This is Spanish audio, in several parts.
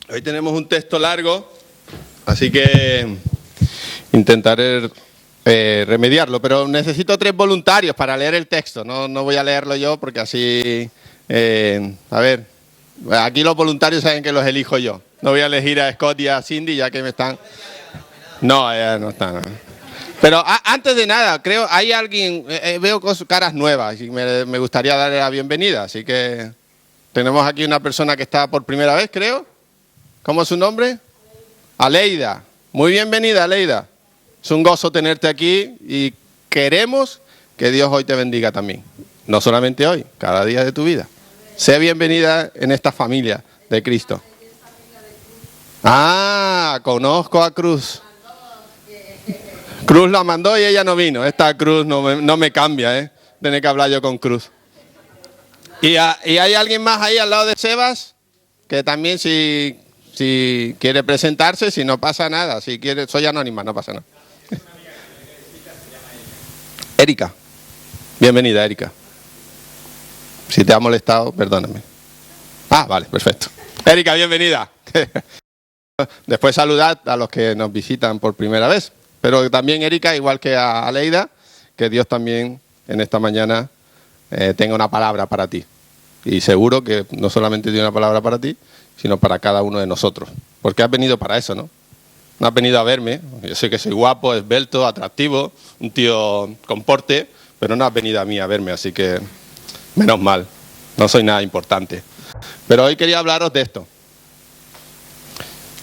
Hoy tenemos un texto largo, así que intentaré remediarlo, pero necesito 3 voluntarios para leer el texto. No voy a leerlo yo porque así... a ver, aquí los voluntarios saben que los elijo yo. No voy a elegir a Scott y a Cindy ya que me están... No, ya no están. Pero antes de nada, creo, hay alguien, veo caras nuevas y me gustaría darle la bienvenida. Así que tenemos aquí una persona que está por primera vez, creo. ¿Cómo es su nombre? Aleida. Muy bienvenida, Aleida. Es un gozo tenerte aquí y queremos que Dios hoy te bendiga también. No solamente hoy, cada día de tu vida. Sé bienvenida en esta familia de Cristo. Ah, conozco a Cruz. Cruz la mandó y ella no vino. Esta Cruz no me cambia, ¿eh? Tiene que hablar yo con Cruz. ¿Y hay alguien más ahí al lado de Sebas? Que también si quiere presentarse, si no pasa nada. Si quiere, soy anónima, no pasa nada. Erika. Bienvenida, Erika. Si te ha molestado, perdóname. Ah, vale, perfecto. Erika, bienvenida. Después saludad a los que nos visitan por primera vez. Pero también, Erika, igual que a Aleida, que Dios también en esta mañana tenga una palabra para ti. Y seguro que no solamente tiene una palabra para ti, sino para cada uno de nosotros. Porque has venido para eso, ¿no? No has venido a verme. Yo sé que soy guapo, esbelto, atractivo, un tío con porte, pero no has venido a mí a verme, así que menos mal. No soy nada importante. Pero hoy quería hablaros de esto.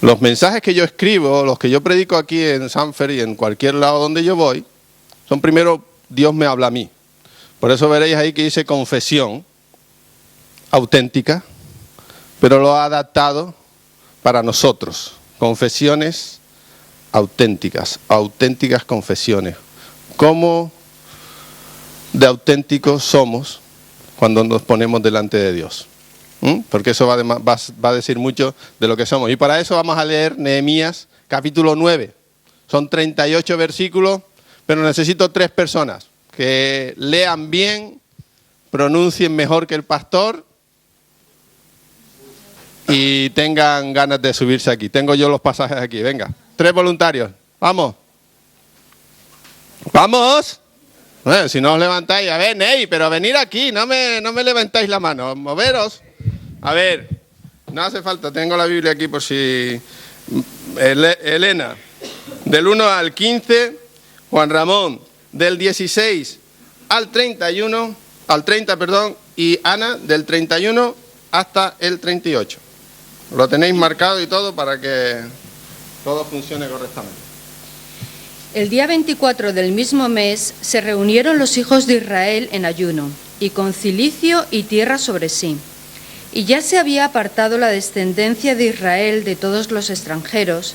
Los mensajes que yo escribo, los que yo predico aquí en Sanfer y en cualquier lado donde yo voy, son primero, Dios me habla a mí. Por eso veréis ahí que dice confesión auténtica, pero lo ha adaptado para nosotros. Confesiones auténticas, auténticas confesiones. ¿Cómo de auténticos somos cuando nos ponemos delante de Dios? Porque eso va a decir mucho de lo que somos. Y para eso vamos a leer Nehemías capítulo 9. Son 38 versículos, pero necesito 3 personas que lean bien, pronuncien mejor que el pastor y tengan ganas de subirse aquí. Tengo yo los pasajes aquí, venga. 3 voluntarios, vamos. ¡Vamos! Bueno, si no os levantáis, a ver, Ney, pero venir aquí, no me levantáis la mano, moveros. A ver, no hace falta, tengo la Biblia aquí por si... Elena, del 1 al 15, Juan Ramón, del 16 al 31, al 30, perdón, y Ana, del 31 hasta el 38. Lo tenéis marcado y todo para que todo funcione correctamente. El día 24 del mismo mes se reunieron los hijos de Israel en ayuno, y con cilicio y tierra sobre sí. Y ya se había apartado la descendencia de Israel de todos los extranjeros,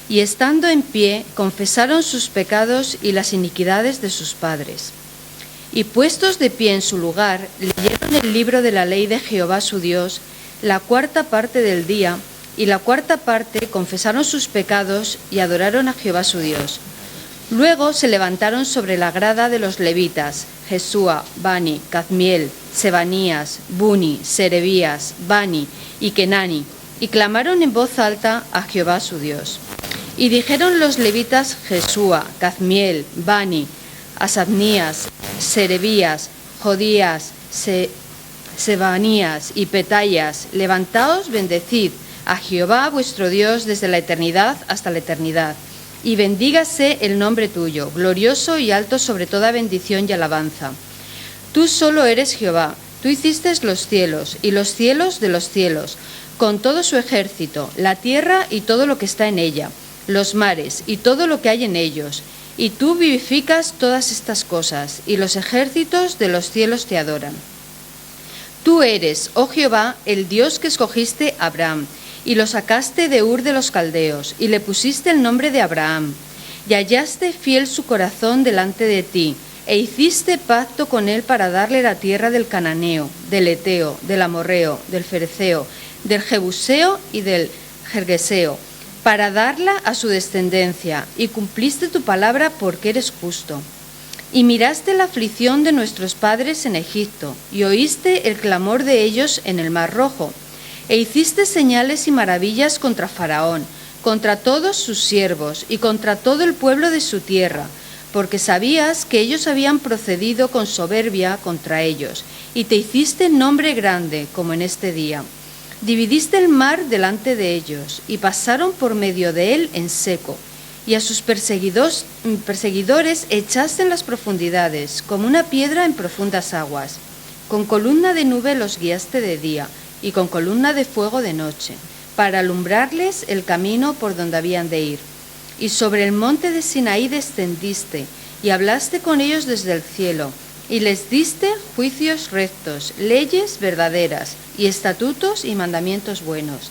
y estando en pie, confesaron sus pecados y las iniquidades de sus padres. Y puestos de pie en su lugar, leyeron el libro de la ley de Jehová su Dios, la 4ª parte del día, y la 4ª parte confesaron sus pecados y adoraron a Jehová su Dios. Luego se levantaron sobre la grada de los levitas, Jesúa, Bani, Cadmiel, Sebanías, Buni, Serebías, Bani y Kenani, y clamaron en voz alta a Jehová su Dios. Y dijeron los levitas Jesúa, Cadmiel, Bani, Asabnías, Serebías, Jodías, Sebanías y Petayas, levantaos, bendecid a Jehová vuestro Dios desde la eternidad hasta la eternidad. Y bendígase el nombre tuyo, glorioso y alto sobre toda bendición y alabanza. Tú solo eres Jehová, tú hiciste los cielos y los cielos de los cielos, con todo su ejército, la tierra y todo lo que está en ella, los mares y todo lo que hay en ellos. Y tú vivificas todas estas cosas, y los ejércitos de los cielos te adoran. Tú eres, oh Jehová, el Dios que escogiste a Abraham, y lo sacaste de Ur de los Caldeos, y le pusiste el nombre de Abraham, y hallaste fiel su corazón delante de ti, e hiciste pacto con él para darle la tierra del Cananeo, del Eteo, del Amorreo, del Fereceo, del Jebuseo y del Gergeseo, para darla a su descendencia, y cumpliste tu palabra porque eres justo. Y miraste la aflicción de nuestros padres en Egipto, y oíste el clamor de ellos en el Mar Rojo, E hiciste señales y maravillas contra Faraón, contra todos sus siervos y contra todo el pueblo de su tierra, porque sabías que ellos habían procedido con soberbia contra ellos, y te hiciste nombre grande, como en este día. Dividiste el mar delante de ellos, y pasaron por medio de él en seco, y a sus perseguidores echaste en las profundidades, como una piedra en profundas aguas. Con columna de nube los guiaste de día, y con columna de fuego de noche, para alumbrarles el camino por donde habían de ir. Y sobre el monte de Sinaí descendiste, y hablaste con ellos desde el cielo, y les diste juicios rectos, leyes verdaderas, y estatutos y mandamientos buenos.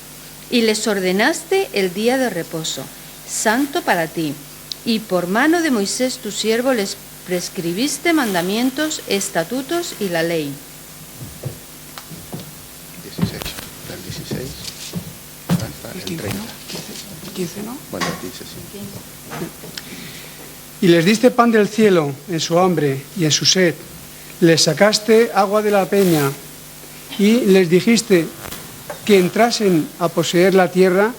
Y les ordenaste el día de reposo, santo para ti, y por mano de Moisés tu siervo les prescribiste mandamientos, estatutos y la ley. 16, del 16 hasta el 30. 15, ¿no? Bueno, 15, sí. Y les diste pan del cielo en su hambre y en su sed. Les sacaste agua de la peña y les dijiste que entrasen a poseer la tierra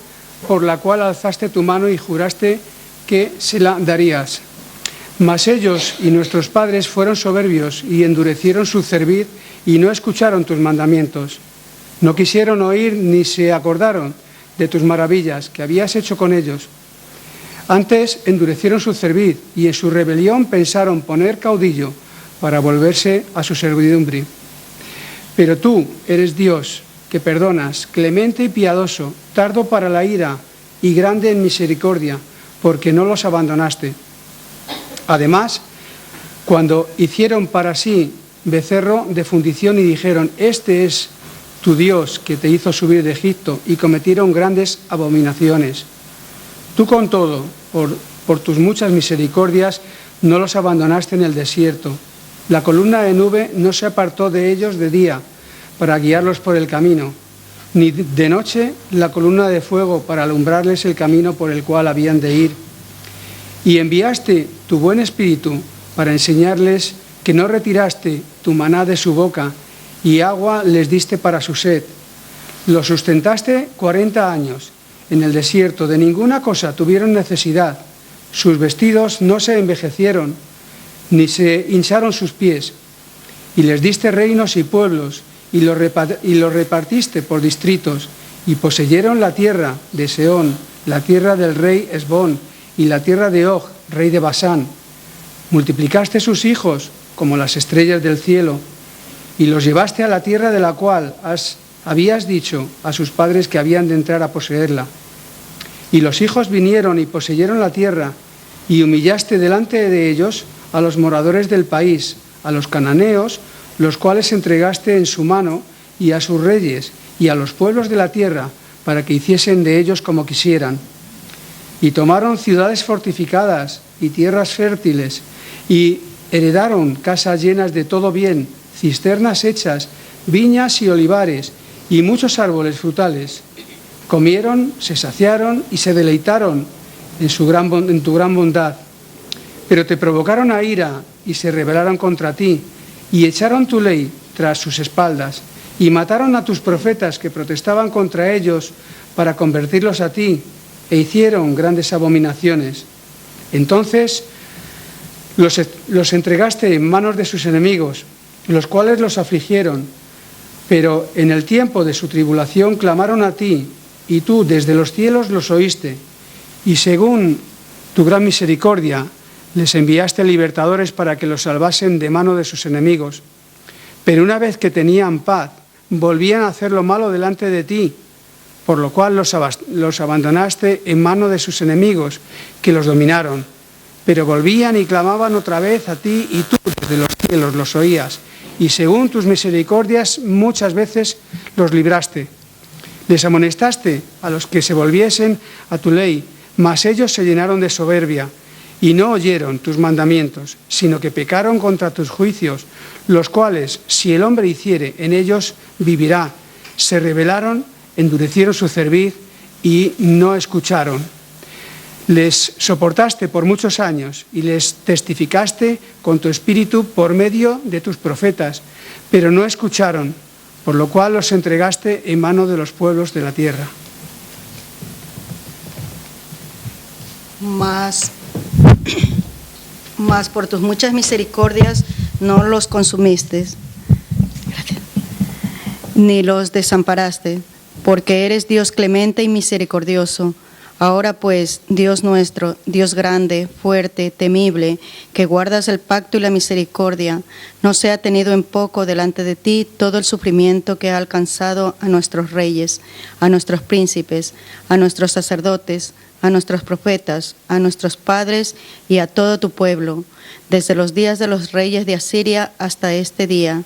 por la cual alzaste tu mano y juraste que se la darías. Mas ellos y nuestros padres fueron soberbios y endurecieron su cerviz y no escucharon tus mandamientos. No quisieron oír ni se acordaron de tus maravillas que habías hecho con ellos. Antes endurecieron su cerviz y en su rebelión pensaron poner caudillo para volverse a su servidumbre. Pero tú eres Dios, que perdonas, clemente y piadoso, tardo para la ira y grande en misericordia, porque no los abandonaste. Además, cuando hicieron para sí becerro de fundición y dijeron, este es tu Dios que te hizo subir de Egipto, y cometieron grandes abominaciones. Tú con todo, por tus muchas misericordias, no los abandonaste en el desierto. La columna de nube no se apartó de ellos de día para guiarlos por el camino, ni de noche la columna de fuego para alumbrarles el camino por el cual habían de ir. Y enviaste tu buen espíritu para enseñarles que no retiraste tu maná de su boca, y agua les diste para su sed. Los sustentaste 40 años. En el desierto de ninguna cosa tuvieron necesidad. Sus vestidos no se envejecieron, ni se hincharon sus pies. Y les diste reinos y pueblos, y los repartiste por distritos, y poseyeron la tierra de Sehón, la tierra del rey Esbón, y la tierra de Og, rey de Basán. Multiplicaste sus hijos como las estrellas del cielo, y los llevaste a la tierra de la cual habías dicho a sus padres que habían de entrar a poseerla. Y los hijos vinieron y poseyeron la tierra, y humillaste delante de ellos a los moradores del país, a los cananeos, los cuales entregaste en su mano, y a sus reyes, y a los pueblos de la tierra, para que hiciesen de ellos como quisieran. Y tomaron ciudades fortificadas y tierras fértiles, y heredaron casas llenas de todo bien, cisternas hechas, viñas y olivares, y muchos árboles frutales. Comieron, se saciaron y se deleitaron en tu gran bondad. Pero te provocaron a ira y se rebelaron contra ti, y echaron tu ley tras sus espaldas, y mataron a tus profetas que protestaban contra ellos para convertirlos a ti, e hicieron grandes abominaciones. Entonces los entregaste en manos de sus enemigos, los cuales los afligieron, pero en el tiempo de su tribulación clamaron a ti, y tú desde los cielos los oíste, y según tu gran misericordia les enviaste libertadores para que los salvasen de mano de sus enemigos. Pero una vez que tenían paz, volvían a hacer lo malo delante de ti, por lo cual los abandonaste en mano de sus enemigos, que los dominaron. Pero volvían y clamaban otra vez a ti, y tú desde los cielos los oías, y según tus misericordias muchas veces los libraste. Les amonestaste a los que se volviesen a tu ley, mas ellos se llenaron de soberbia, y no oyeron tus mandamientos, sino que pecaron contra tus juicios, los cuales, si el hombre hiciere, en ellos vivirá. Se rebelaron, endurecieron su cerviz y no escucharon. Les soportaste por muchos años y les testificaste con tu espíritu por medio de tus profetas, pero no escucharon. por lo cual los entregaste en mano de los pueblos de la tierra. Mas por tus muchas misericordias no los consumiste, ni los desamparaste, porque eres Dios clemente y misericordioso. Ahora pues, Dios nuestro, Dios grande, fuerte, temible, que guardas el pacto y la misericordia, no sea tenido en poco delante de ti todo el sufrimiento que ha alcanzado a nuestros reyes, a nuestros príncipes, a nuestros sacerdotes, a nuestros profetas, a nuestros padres y a todo tu pueblo, desde los días de los reyes de Asiria hasta este día.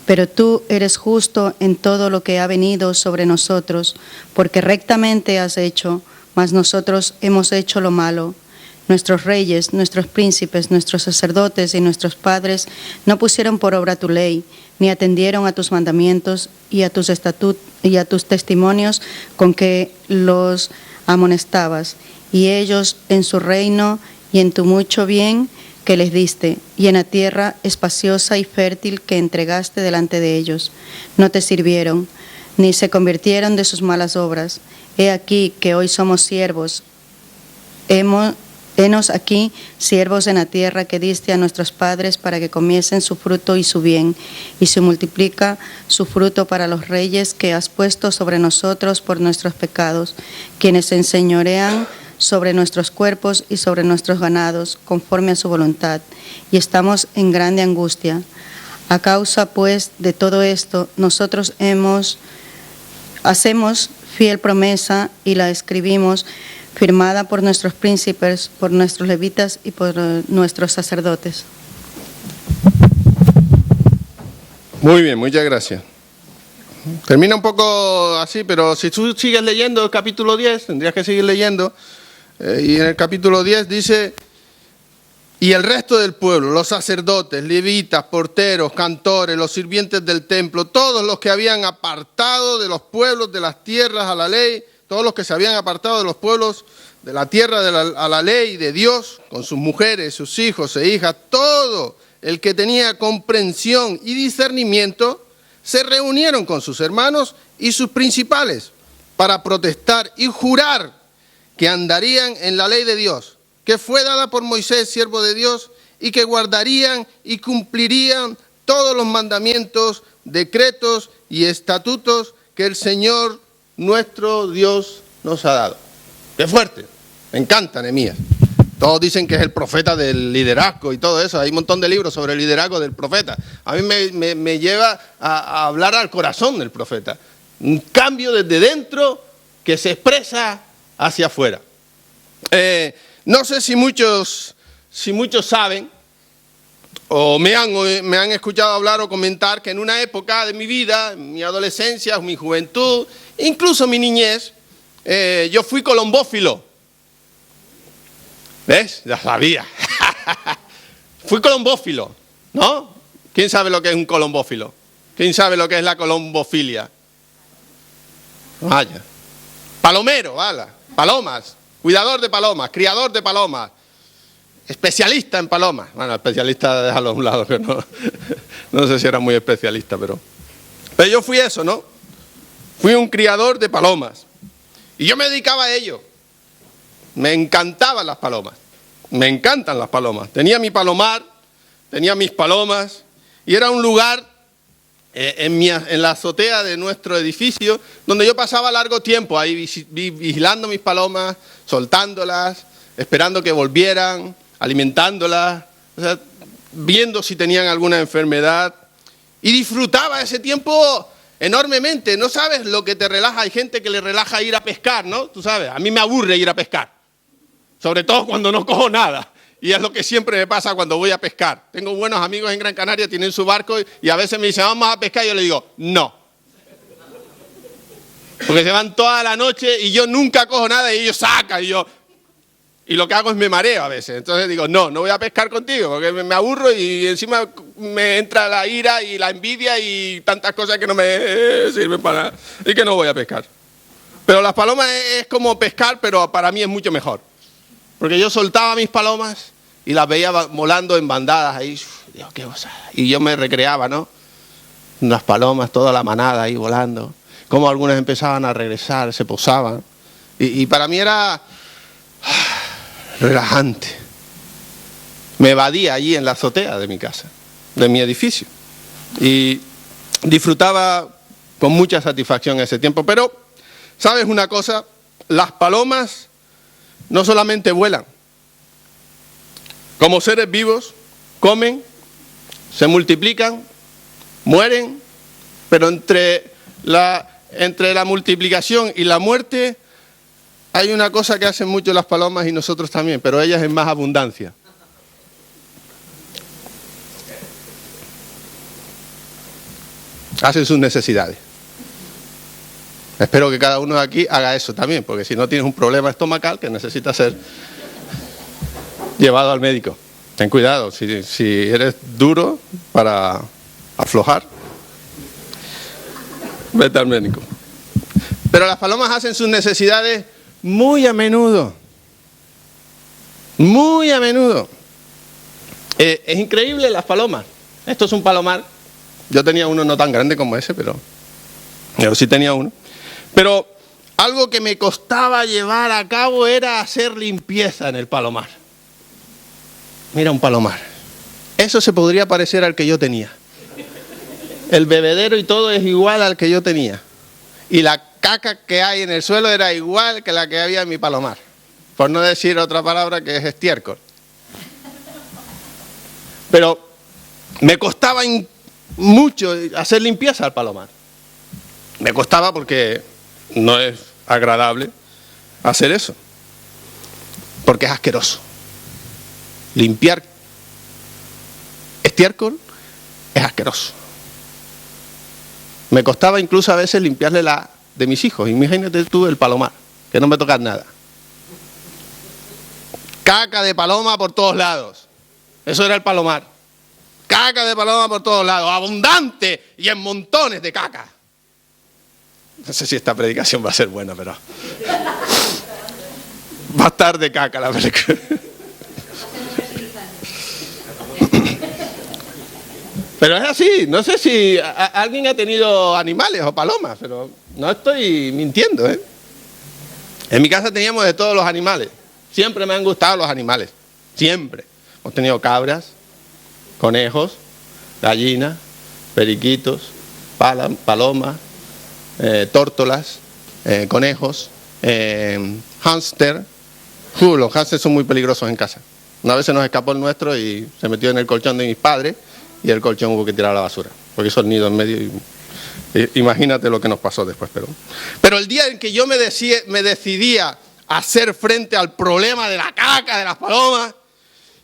Pero tú eres justo en todo lo que ha venido sobre nosotros, porque rectamente has hecho, mas nosotros hemos hecho lo malo. Nuestros reyes, nuestros príncipes, nuestros sacerdotes y nuestros padres no pusieron por obra tu ley, ni atendieron a tus mandamientos y a tus estatutos y a tus testimonios con que los amonestabas, y ellos en su reino y en tu mucho bien que les diste, y en la tierra espaciosa y fértil que entregaste delante de ellos, no te sirvieron, ni se convirtieron de sus malas obras. He aquí que hoy somos siervos, henos aquí siervos en la tierra que diste a nuestros padres para que comiesen su fruto y su bien, y se multiplica su fruto para los reyes que has puesto sobre nosotros por nuestros pecados, quienes se enseñorean sobre nuestros cuerpos y sobre nuestros ganados, conforme a su voluntad, y estamos en grande angustia. A causa, pues, de todo esto, nosotros hacemos fiel promesa y la escribimos, firmada por nuestros príncipes, por nuestros levitas y por nuestros sacerdotes. Muy bien, muchas gracias. Termina un poco así, pero si tú sigues leyendo el capítulo 10, tendrías que seguir leyendo, y en el capítulo 10 dice: y el resto del pueblo, los sacerdotes, levitas, porteros, cantores, los sirvientes del templo, todos los que habían apartado de los pueblos de las tierras a la ley, todos los que se habían apartado de los pueblos de la tierra a la ley de Dios, con sus mujeres, sus hijos e hijas, todo el que tenía comprensión y discernimiento, se reunieron con sus hermanos y sus principales para protestar y jurar que andarían en la ley de Dios, que fue dada por Moisés, siervo de Dios, y que guardarían y cumplirían todos los mandamientos, decretos y estatutos que el Señor nuestro Dios nos ha dado. ¡Qué fuerte! Me encanta Nehemías. Todos dicen que es el profeta del liderazgo y todo eso. Hay un montón de libros sobre el liderazgo del profeta. A mí me lleva a hablar al corazón del profeta. Un cambio desde dentro que se expresa hacia afuera. No sé si muchos saben o me han escuchado hablar o comentar que en una época de mi vida, mi adolescencia, mi juventud, incluso mi niñez, yo fui colombófilo. ¿Ves? Ya sabía. Fui colombófilo, ¿no? ¿Quién sabe lo que es un colombófilo? ¿Quién sabe lo que es la colombofilia? Vaya. Palomero, ¿vale? Palomas. Cuidador de palomas, criador de palomas, especialista en palomas. Bueno, especialista, déjalo a un lado, que no sé si era muy especialista, pero yo fui eso, ¿no? Fui un criador de palomas. Y yo me dedicaba a ello. Me encantaban las palomas. Me encantan las palomas. Tenía mi palomar, tenía mis palomas, y era un lugar en la azotea de nuestro edificio donde yo pasaba largo tiempo ahí vigilando mis palomas, soltándolas, esperando que volvieran, alimentándolas, o sea, viendo si tenían alguna enfermedad, y disfrutaba ese tiempo enormemente. No sabes lo que te relaja. Hay gente que le relaja ir a pescar, ¿no? Tú sabes, a mí me aburre ir a pescar, sobre todo cuando no cojo nada. Y es lo que siempre me pasa cuando voy a pescar. Tengo buenos amigos en Gran Canaria, tienen su barco y a veces me dicen, vamos a pescar, y yo le digo, no. Porque se van toda la noche y yo nunca cojo nada y ellos sacan y lo que hago es me mareo a veces. Entonces digo, no voy a pescar contigo porque me aburro y encima me entra la ira y la envidia y tantas cosas que no me sirven para nada y que no voy a pescar. Pero las palomas es como pescar, pero para mí es mucho mejor. Porque yo soltaba mis palomas y las veía volando en bandadas ahí. Dios, qué gozada. Y yo me recreaba, ¿no? las palomas, toda la manada ahí volando, cómo algunas empezaban a regresar, se posaban. Y para mí era relajante. Me evadía allí en la azotea de mi casa, de mi edificio. Y disfrutaba con mucha satisfacción ese tiempo. Pero, ¿sabes una cosa? Las palomas no solamente vuelan. Como seres vivos, comen, se multiplican, mueren, pero entre la multiplicación y la muerte hay una cosa que hacen mucho las palomas y nosotros también, pero ellas en más abundancia. Hacen sus necesidades. Espero que cada uno de aquí haga eso también, porque si no tienes un problema estomacal que necesita ser llevado al médico. Ten cuidado, si eres duro para aflojar, vete al médico. Pero las palomas hacen sus necesidades muy a menudo. Muy a menudo. Es increíble las palomas. Esto es un palomar. Yo tenía uno no tan grande como ese, pero sí tenía uno. Pero algo que me costaba llevar a cabo era hacer limpieza en el palomar. Mira un palomar. Eso se podría parecer al que yo tenía. El bebedero y todo es igual al que yo tenía. Y la caca que hay en el suelo era igual que la que había en mi palomar. Por no decir otra palabra que es estiércol. Pero me costaba mucho hacer limpieza al palomar. Me costaba porque no es agradable hacer eso. Porque es asqueroso. Limpiar estiércol es asqueroso. Me costaba incluso a veces limpiarle la de mis hijos. Imagínate tú el palomar, que no me tocas nada. Caca de paloma por todos lados. Eso era el palomar. Caca de paloma por todos lados, abundante y en montones de caca. No sé si esta predicación va a ser buena, pero va a estar de caca la predicación. Pero es así, no sé si alguien ha tenido animales o palomas, pero no estoy mintiendo, ¿eh? En mi casa teníamos de todos los animales. Siempre me han gustado los animales, siempre. Hemos tenido cabras, conejos, gallinas, periquitos, palomas, tórtolas, conejos, hámster. Los hámsters son muy peligrosos en casa. Una vez se nos escapó el nuestro y se metió en el colchón de mis padres y el colchón hubo que tirar a la basura, porque hizo el nido en medio y imagínate lo que nos pasó después. Pero el día en que yo me decidía a hacer frente al problema de la caca de las palomas,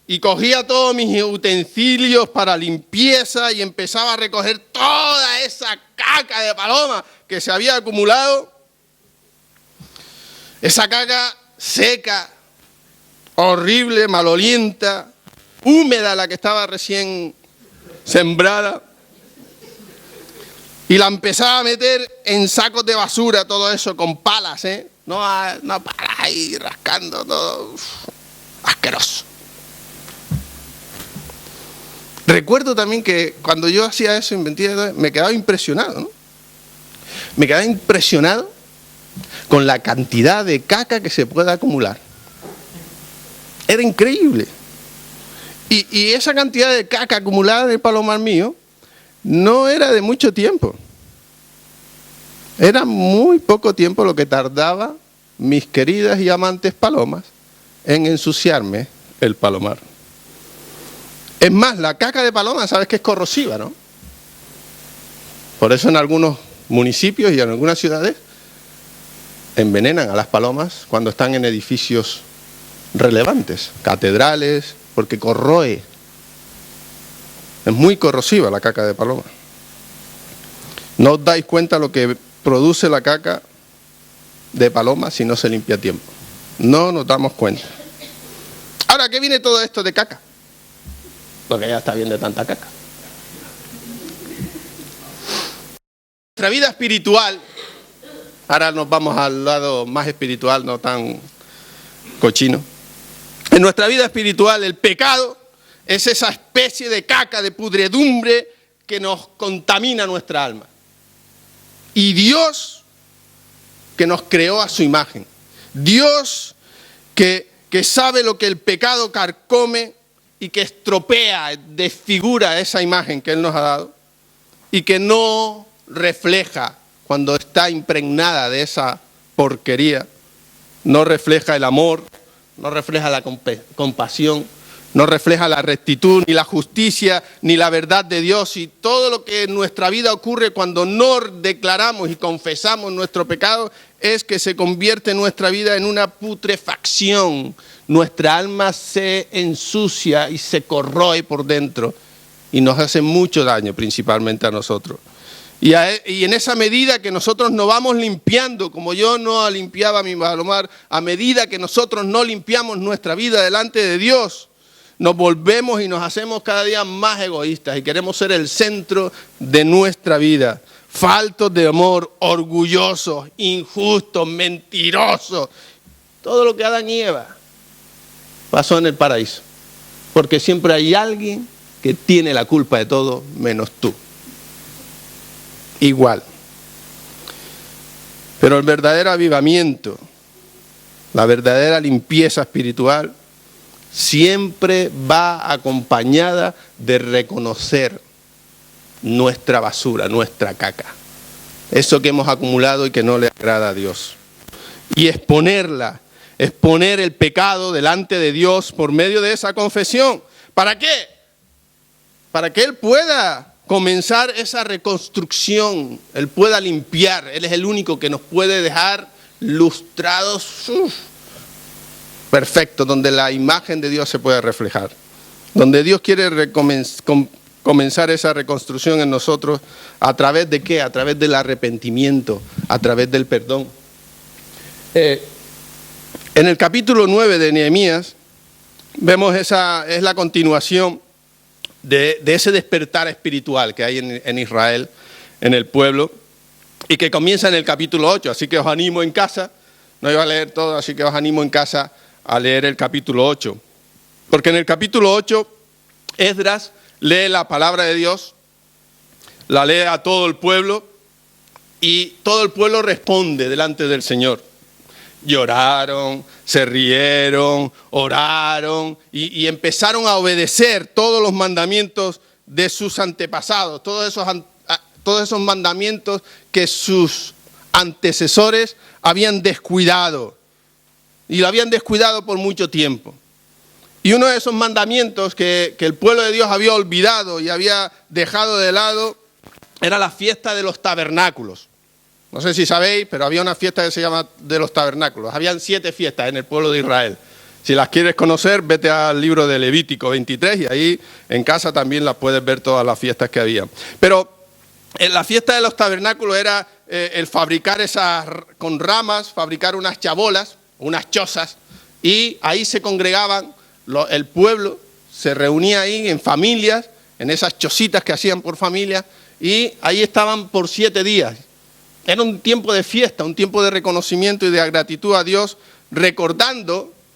y cogía todos mis utensilios para limpieza y empezaba a recoger toda esa caca de paloma que se había acumulado. Esa caca seca, horrible, malolienta, húmeda, la que estaba recién sembrada. Y la empezaba a meter en sacos de basura, todo eso, con palas, ¿eh? No para ahí rascando todo. Uf, asqueroso. Recuerdo también que cuando yo hacía eso, me quedaba impresionado, ¿no? Me quedaba impresionado con la cantidad de caca que se puede acumular. Era increíble. Y esa cantidad de caca acumulada en el palomar mío no era de mucho tiempo. Era muy poco tiempo lo que tardaba mis queridas y amantes palomas en ensuciarme el palomar. Es más, la caca de paloma, sabes que es corrosiva, ¿no? Por eso en algunos municipios y en algunas ciudades envenenan a las palomas cuando están en edificios relevantes, catedrales, porque corroe. Es muy corrosiva la caca de paloma. No os dais cuenta lo que produce la caca de paloma si no se limpia a tiempo. No nos damos cuenta. Ahora, ¿qué viene todo esto de caca? Porque ya está bien de tanta caca. Nuestra vida espiritual, ahora nos vamos al lado más espiritual, no tan cochino. En nuestra vida espiritual el pecado es esa especie de caca, de pudredumbre que nos contamina nuestra alma. Y Dios que nos creó a su imagen. Dios que sabe lo que el pecado carcome y que estropea, desfigura esa imagen que Él nos ha dado y que no refleja, cuando está impregnada de esa porquería, no refleja el amor, no refleja la compasión, no refleja la rectitud, ni la justicia, ni la verdad de Dios. Y todo lo que en nuestra vida ocurre cuando no declaramos y confesamos nuestro pecado es que se convierte nuestra vida en una putrefacción. Nuestra alma se ensucia y se corroe por dentro y nos hace mucho daño, principalmente a nosotros. Y en esa medida que nosotros nos vamos limpiando, como yo no limpiaba a mi Palomar, a medida que nosotros no limpiamos nuestra vida delante de Dios, nos volvemos y nos hacemos cada día más egoístas y queremos ser el centro de nuestra vida. Faltos de amor, orgullosos, injustos, mentirosos. Todo lo que Adán y Eva pasó en el paraíso. Porque siempre hay alguien que tiene la culpa de todo menos tú. Igual. Pero el verdadero avivamiento, la verdadera limpieza espiritual, siempre va acompañada de reconocer nuestra basura, nuestra caca. Eso que hemos acumulado y que no le agrada a Dios. Y exponerla, exponer el pecado delante de Dios por medio de esa confesión. ¿Para qué? Para que Él pueda comenzar esa reconstrucción, Él pueda limpiar. Él es el único que nos puede dejar lustrados, perfectos, donde la imagen de Dios se puede reflejar. Donde Dios quiere comenzar esa reconstrucción en nosotros. ¿A través de qué? A través del arrepentimiento, a través del perdón. En el capítulo 9 de Nehemías, vemos es la continuación de ese despertar espiritual que hay en Israel, en el pueblo, y que comienza en el capítulo 8. Así que os animo en casa, no iba a leer todo, así que os animo en casa a leer el capítulo 8. Porque en el capítulo 8, Esdras lee la palabra de Dios, la lee a todo el pueblo, y todo el pueblo responde delante del Señor. Lloraron, se rieron, oraron y empezaron a obedecer todos los mandamientos de sus antepasados, todos esos mandamientos que sus antecesores habían descuidado y lo habían descuidado por mucho tiempo. Y uno de esos mandamientos que el pueblo de Dios había olvidado y había dejado de lado era la fiesta de los tabernáculos. No sé si sabéis, pero había una fiesta que se llama de los tabernáculos. Habían 7 fiestas en el pueblo de Israel. Si las quieres conocer, vete al libro de Levítico 23 y ahí en casa también las puedes ver todas las fiestas que había. Pero la fiesta de los tabernáculos era el fabricar con ramas, fabricar unas chabolas, unas chozas, y ahí se congregaban, el pueblo se reunía ahí en familias, en esas chocitas que hacían por familia, y ahí estaban por 7 días. Era un tiempo de fiesta, un tiempo de reconocimiento y de gratitud a Dios,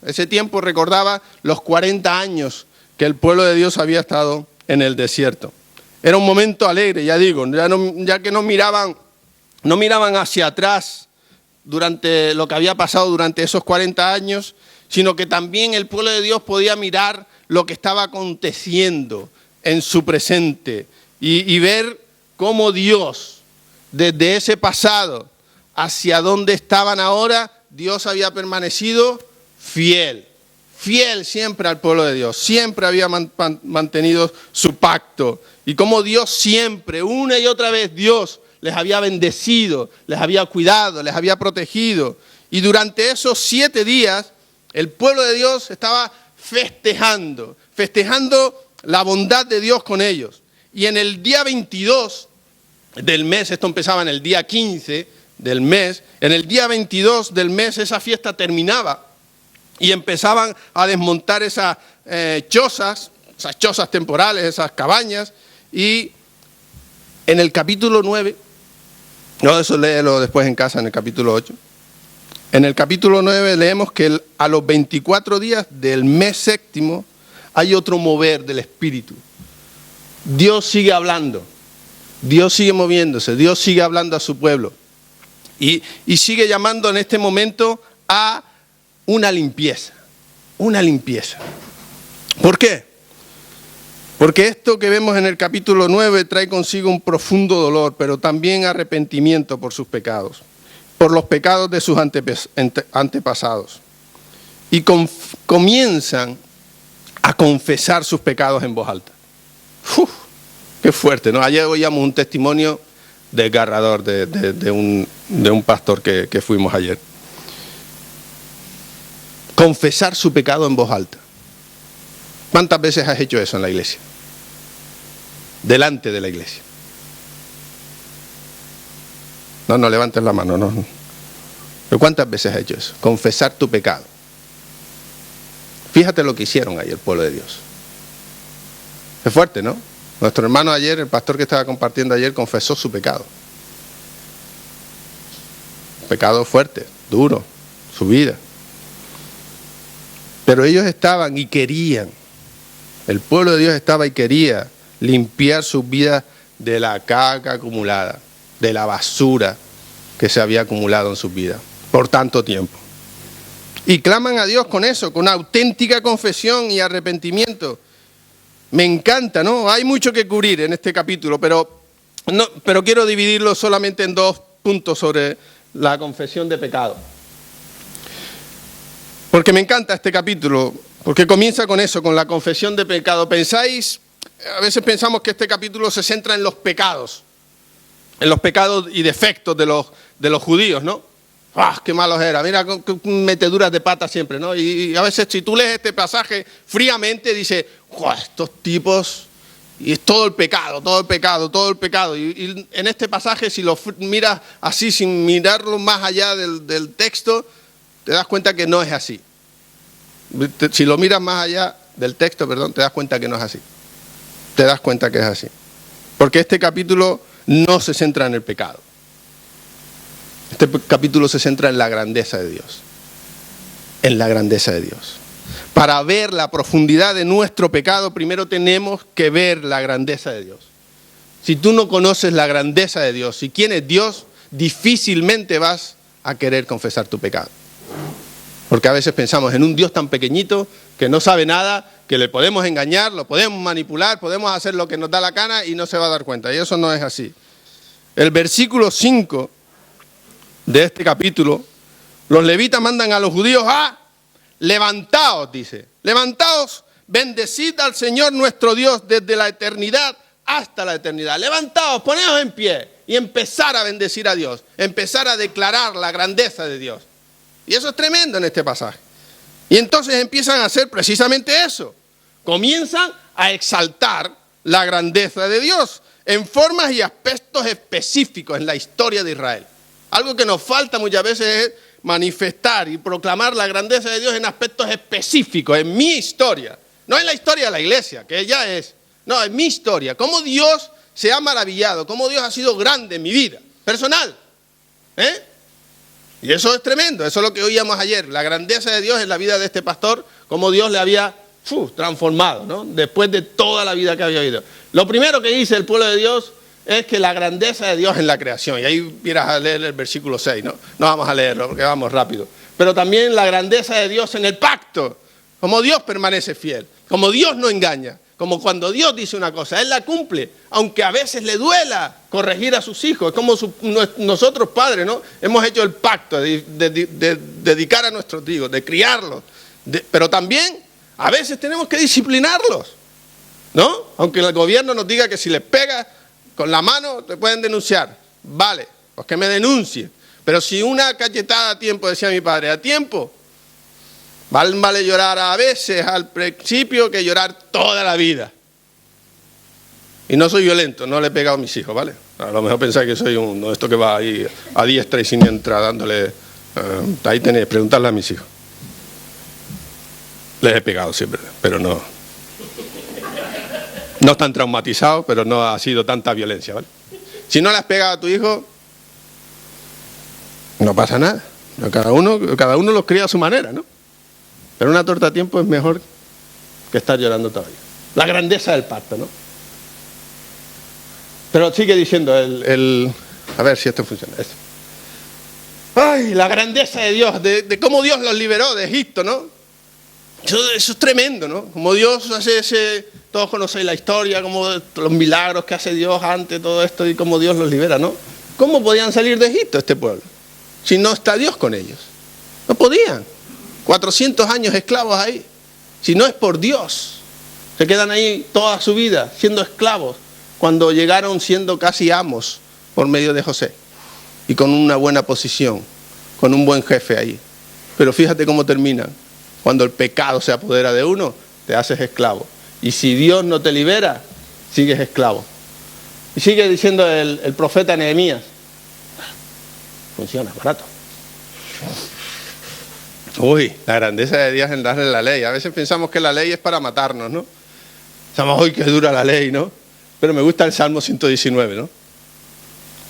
ese tiempo recordaba los 40 años que el pueblo de Dios había estado en el desierto. Era un momento alegre, ya digo, ya que no miraban hacia atrás durante lo que había pasado durante esos 40 años, sino que también el pueblo de Dios podía mirar lo que estaba aconteciendo en su presente y ver cómo Dios, desde ese pasado hacia donde estaban ahora, Dios había permanecido fiel siempre al pueblo de Dios, siempre había mantenido su pacto. Y como Dios siempre, una y otra vez, Dios les había bendecido, les había cuidado, les había protegido. Y durante esos 7 días, el pueblo de Dios estaba festejando la bondad de Dios con ellos. Y en el día 22 del mes, esto empezaba en el día 15 del mes, en el día 22 del mes esa fiesta terminaba y empezaban a desmontar esas chozas temporales, esas cabañas, y en el capítulo 9, no, eso léelo después en casa en el capítulo 8, en el capítulo 9 leemos que a los 24 días del mes séptimo hay otro mover del Espíritu. Dios sigue hablando. Dios sigue moviéndose, Dios sigue hablando a su pueblo y sigue llamando en este momento a una limpieza, una limpieza. ¿Por qué? Porque esto que vemos en el capítulo 9 trae consigo un profundo dolor, pero también arrepentimiento por sus pecados, por los pecados de sus antepasados. Y comienzan a confesar sus pecados en voz alta. ¡Uf! ¡Qué fuerte! ¿No? Ayer oíamos un testimonio desgarrador de un pastor que fuimos ayer. Confesar su pecado en voz alta. ¿Cuántas veces has hecho eso en la iglesia? Delante de la iglesia. No levantes la mano, no. ¿Pero cuántas veces has hecho eso? Confesar tu pecado. Fíjate lo que hicieron ahí el pueblo de Dios. Es fuerte, ¿no? Nuestro hermano ayer, el pastor que estaba compartiendo ayer, confesó su pecado. Pecado fuerte, duro, su vida. Pero ellos estaban y querían, el pueblo de Dios estaba y quería limpiar sus vidas de la caca acumulada, de la basura que se había acumulado en sus vidas por tanto tiempo. Y claman a Dios con eso, con auténtica confesión y arrepentimiento. Me encanta, ¿no? Hay mucho que cubrir en este capítulo, pero quiero dividirlo solamente en 2 puntos sobre la confesión de pecado. Porque me encanta este capítulo, porque comienza con eso, con la confesión de pecado. A veces pensamos que este capítulo se centra en los pecados y defectos de los judíos, ¿no? ¡Ah, qué malos eran! Mira, meteduras de pata siempre, ¿no? Y a veces si tú lees este pasaje fríamente, dices, estos tipos, y es todo el pecado. Y en este pasaje, si lo miras así, sin mirarlo más allá del texto, te das cuenta que no es así. Si lo miras más allá del texto, te das cuenta que no es así. Te das cuenta que es así. Porque este capítulo no se centra en el pecado. Este capítulo se centra en la grandeza de Dios. En la grandeza de Dios. Para ver la profundidad de nuestro pecado, primero tenemos que ver la grandeza de Dios. Si tú no conoces la grandeza de Dios y quién es Dios, difícilmente vas a querer confesar tu pecado. Porque a veces pensamos en un Dios tan pequeñito que no sabe nada, que le podemos engañar, lo podemos manipular, podemos hacer lo que nos da la gana y no se va a dar cuenta. Y eso no es así. El versículo 5 de este capítulo, los levitas mandan a los judíos a levantaos, dice. Levantaos, bendecid al Señor nuestro Dios desde la eternidad hasta la eternidad. Levantaos, poneos en pie y empezar a bendecir a Dios. Empezar a declarar la grandeza de Dios. Y eso es tremendo en este pasaje. Y entonces empiezan a hacer precisamente eso. Comienzan a exaltar la grandeza de Dios en formas y aspectos específicos en la historia de Israel. Algo que nos falta muchas veces es manifestar y proclamar la grandeza de Dios en aspectos específicos, en mi historia. No en la historia de la iglesia, que ya es. No, en mi historia. Cómo Dios se ha maravillado, cómo Dios ha sido grande en mi vida personal. Y eso es tremendo, eso es lo que oíamos ayer. La grandeza de Dios en la vida de este pastor, cómo Dios le había transformado, ¿no? Después de toda la vida que había vivido. Lo primero que dice el pueblo de Dios es que la grandeza de Dios en la creación. Y ahí miras a leer el versículo 6, ¿no? No vamos a leerlo porque vamos rápido. Pero también la grandeza de Dios en el pacto. Como Dios permanece fiel. Como Dios no engaña. Como cuando Dios dice una cosa, Él la cumple. Aunque a veces le duela corregir a sus hijos. Es como nosotros padres, ¿no? Hemos hecho el pacto de dedicar a nuestros hijos, de criarlos. Pero también a veces tenemos que disciplinarlos, ¿no? Aunque el gobierno nos diga que si les pega con la mano te pueden denunciar. Vale, pues que me denuncien. Pero si una cachetada a tiempo, decía mi padre, a tiempo, vale llorar a veces al principio que llorar toda la vida. Y no soy violento, no le he pegado a mis hijos, ¿vale? A lo mejor pensáis que soy uno de estos que va ahí a diestra y siniestra dándole... ahí tenéis, preguntarle a mis hijos. Les he pegado siempre, pero no... No están traumatizados, pero no ha sido tanta violencia, ¿vale? Si no le has pegado a tu hijo, no pasa nada. Cada uno los cría a su manera, ¿no? Pero una torta a tiempo es mejor que estar llorando todavía. La grandeza del pacto, ¿no? Pero sigue diciendo a ver si esto funciona. Esto. Ay, la grandeza de Dios, de cómo Dios los liberó de Egipto, ¿no? Eso es tremendo, ¿no? Como Dios hace todos conocéis la historia, como los milagros que hace Dios ante todo esto y cómo Dios los libera, ¿no? ¿Cómo podían salir de Egipto este pueblo? Si no está Dios con ellos. No podían. 400 años esclavos ahí. Si no es por Dios. Se quedan ahí toda su vida siendo esclavos, cuando llegaron siendo casi amos por medio de José. Y con una buena posición, con un buen jefe ahí. Pero fíjate cómo terminan. Cuando el pecado se apodera de uno, te haces esclavo. Y si Dios no te libera, sigues esclavo. Y sigue diciendo el profeta Nehemías. Funciona, barato. Uy, la grandeza de Dios en darle la ley. A veces pensamos que la ley es para matarnos, ¿no? Pensamos, uy, qué dura la ley, ¿no? Pero me gusta el Salmo 119, ¿no?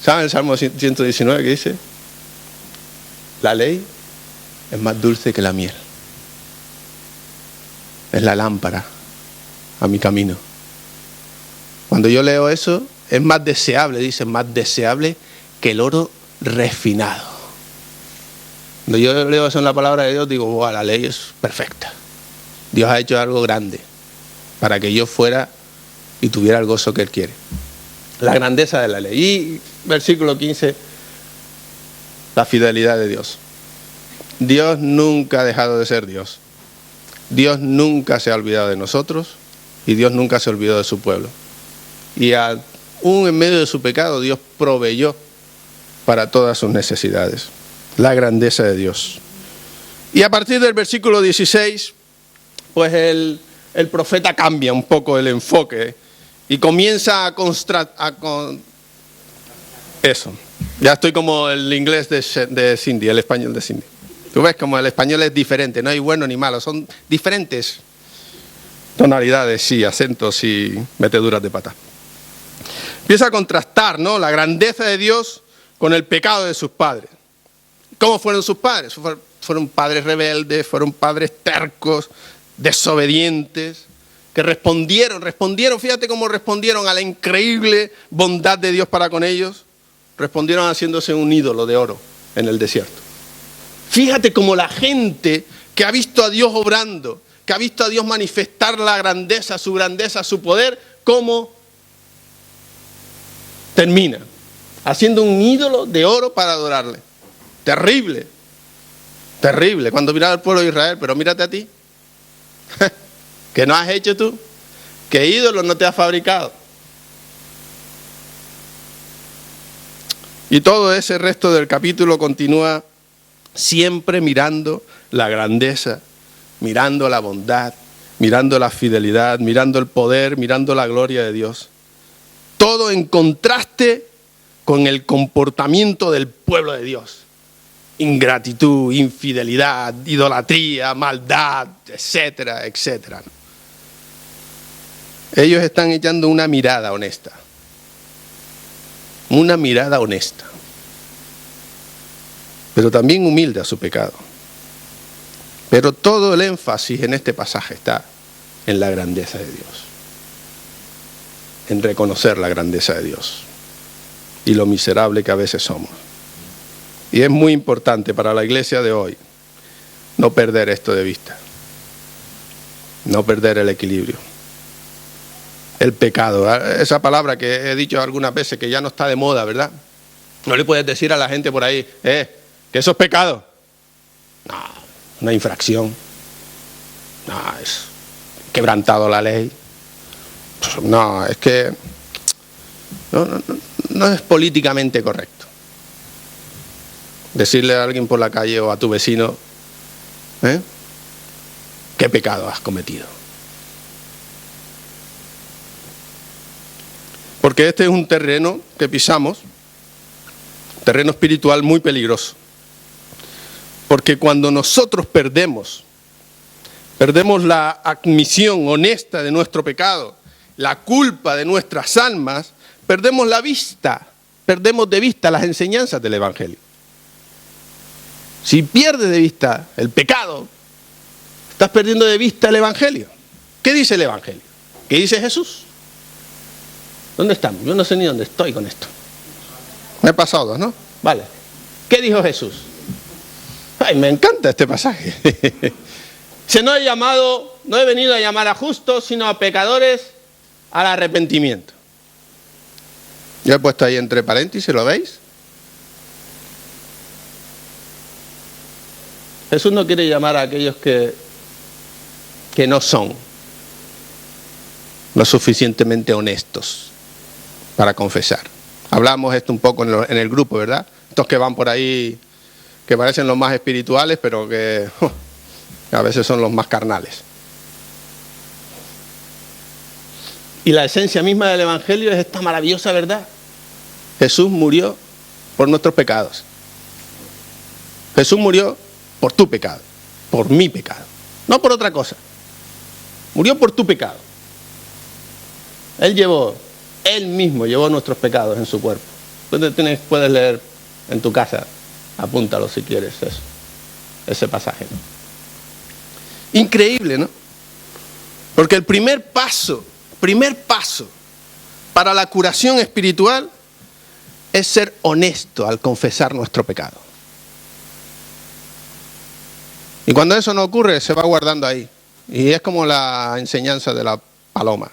¿Saben el Salmo 119 que dice? La ley es más dulce que la miel. Es la lámpara a mi camino. Cuando yo leo eso, es más deseable, dice, más deseable que el oro refinado. Cuando yo leo eso en la palabra de Dios, digo, wow, la ley es perfecta. Dios ha hecho algo grande para que yo fuera y tuviera el gozo que Él quiere. La grandeza de la ley. Y versículo 15, la fidelidad de Dios. Dios nunca ha dejado de ser Dios. Dios nunca se ha olvidado de nosotros y Dios nunca se olvidó de su pueblo. Y aún en medio de su pecado, Dios proveyó para todas sus necesidades. La grandeza de Dios. Y a partir del versículo 16, pues el profeta cambia un poco el enfoque y comienza eso. Ya estoy como el inglés de Cindy, el español de Cindy. Tú ves como el español es diferente, no hay bueno ni malo, son diferentes tonalidades y acentos y meteduras de pata. Empieza a contrastar, ¿no?, la grandeza de Dios con el pecado de sus padres. ¿Cómo fueron sus padres? Fueron padres rebeldes, fueron padres tercos, desobedientes, que respondieron, fíjate cómo respondieron a la increíble bondad de Dios para con ellos. Respondieron haciéndose un ídolo de oro en el desierto. Fíjate cómo la gente que ha visto a Dios obrando, que ha visto a Dios manifestar la grandeza, su poder, cómo termina haciendo un ídolo de oro para adorarle. Terrible, terrible. Cuando miraba al pueblo de Israel, pero mírate a ti. ¿Qué no has hecho tú? ¿Qué ídolo no te has fabricado? Y todo ese resto del capítulo continúa siempre mirando la grandeza, mirando la bondad, mirando la fidelidad, mirando el poder, mirando la gloria de Dios. Todo en contraste con el comportamiento del pueblo de Dios. Ingratitud, infidelidad, idolatría, maldad, etcétera, etcétera. Ellos están echando una mirada honesta. Una mirada honesta. Pero también humilde a su pecado. Pero todo el énfasis en este pasaje está en la grandeza de Dios. En reconocer la grandeza de Dios. Y lo miserable que a veces somos. Y es muy importante para la iglesia de hoy no perder esto de vista. No perder el equilibrio. El pecado, esa palabra que he dicho algunas veces que ya no está de moda, ¿verdad? No le puedes decir a la gente por ahí, que eso es pecado. No, una infracción. No, es quebrantado la ley. No, es que no es políticamente correcto. Decirle a alguien por la calle o a tu vecino, ¿qué pecado has cometido? Porque este es un terreno que pisamos, terreno espiritual muy peligroso. Porque cuando nosotros perdemos la admisión honesta de nuestro pecado, la culpa de nuestras almas, perdemos la vista, perdemos de vista las enseñanzas del Evangelio. Si pierdes de vista el pecado, estás perdiendo de vista el Evangelio. ¿Qué dice el Evangelio? ¿Qué dice Jesús? ¿Dónde estamos? Yo no sé ni dónde estoy con esto. Me he pasado dos, ¿no? Vale. ¿Qué dijo Jesús? Ay, me encanta este pasaje. Se no he venido a llamar a justos, sino a pecadores al arrepentimiento. Yo he puesto ahí entre paréntesis, ¿lo veis? Jesús no quiere llamar a aquellos que no son lo suficientemente honestos para confesar. Hablamos esto un poco en el grupo, ¿verdad? Estos que van por ahí, que parecen los más espirituales, pero que a veces son los más carnales. Y la esencia misma del Evangelio es esta maravillosa verdad. Jesús murió por nuestros pecados. Jesús murió por tu pecado, por mi pecado, no por otra cosa. Murió por tu pecado. Él mismo llevó nuestros pecados en su cuerpo. Puedes leer en tu casa, apúntalo si quieres ese pasaje, ¿no? Increíble, ¿no? Porque el primer paso para la curación espiritual es ser honesto al confesar nuestro pecado. Y cuando eso no ocurre, se va guardando ahí. Y es como la enseñanza de la paloma.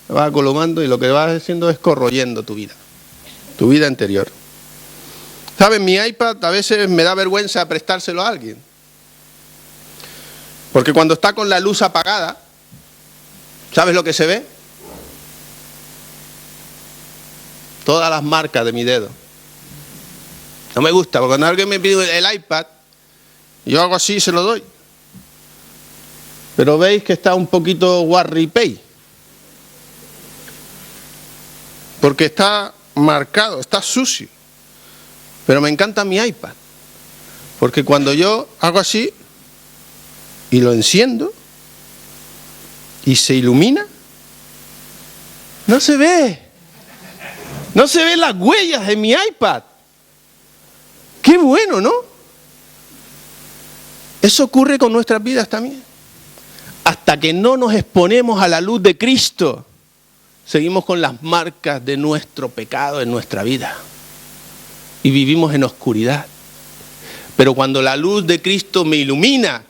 Se va columando y lo que va haciendo es corroyendo tu vida interior. ¿Sabes? Mi iPad a veces me da vergüenza prestárselo a alguien. Porque cuando está con la luz apagada, ¿sabes lo que se ve? Todas las marcas de mi dedo. No me gusta, porque cuando alguien me pide el iPad, yo hago así y se lo doy. Pero veis que está un poquito guarripey. Porque está marcado, está sucio. Pero me encanta mi iPad. Porque cuando yo hago así y lo enciendo y se ilumina, no se ve. No se ven las huellas de mi iPad. Qué bueno, ¿no? Eso ocurre con nuestras vidas también. Hasta que no nos exponemos a la luz de Cristo, seguimos con las marcas de nuestro pecado en nuestra vida. Y vivimos en oscuridad. Pero cuando la luz de Cristo me ilumina,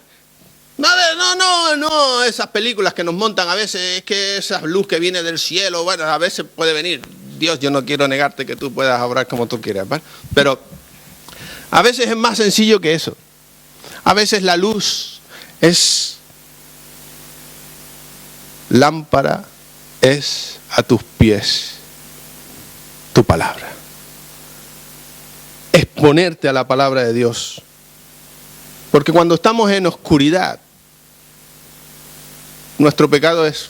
no, esas películas que nos montan a veces, es que esa luz que viene del cielo, bueno, a veces puede venir. Dios, yo no quiero negarte que tú puedas obrar como tú quieras, ¿vale? Pero a veces es más sencillo que eso. A veces la luz es lámpara, es a tus pies tu palabra. Exponerte a la palabra de Dios. Porque cuando estamos en oscuridad, nuestro pecado es...